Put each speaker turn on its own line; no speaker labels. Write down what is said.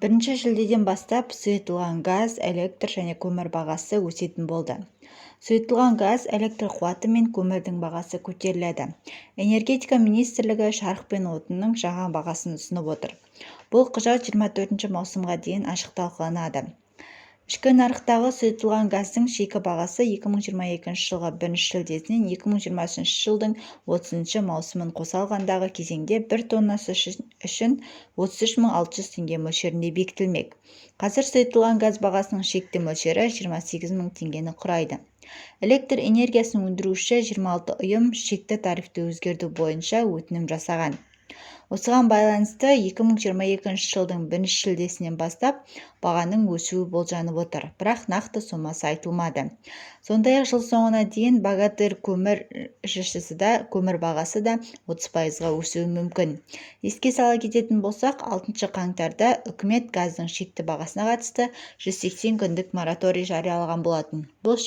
1 шілдеден бастап сұйытылған газ, электр және көмір бағасы өсетін болды. Сұйытылған газ, электр қуаты мен көмірдің бағасы көтеріледі. Энергетика министрлігі шарық пен отынның жаңа бағасын ұсынып отыр. Бұл құжат 24 маусымға дейін ашық талқыланады. Ішкі нарықтағы сұйытылған газдың шикі бағасы 2022 жылғы 1 шілдесінен 2023 жылдың 30 маусымын қоса алғандағы кезеңде 1 тоннасы үшін 33.600 теңге мөлшерінде бекітілмек. Қазір сұйытылған газ бағасының шекті мөлшері 28.000 теңгені құрайды. Электр энергиясын өндіруші 26 ұйым шекті тарифті өзгерту бойынша өтінім жасаған. Осыған байланысты 2022 жылдың 1 шілдесінен бастап бағаның өсуі болжанып отыр, бірақ нақты сомасы айтылмады. Сондай-ақ жыл соңына дейін Богатырь көмір ЖШ-сі көмір бағасы да 30%-ға өсуі мүмкін. Еске сала кететін болсақ, 6 қаңтарда үкімет газдың шекті бағасына қатысты 180 күндік мораторий жариялаған болатын. Бұл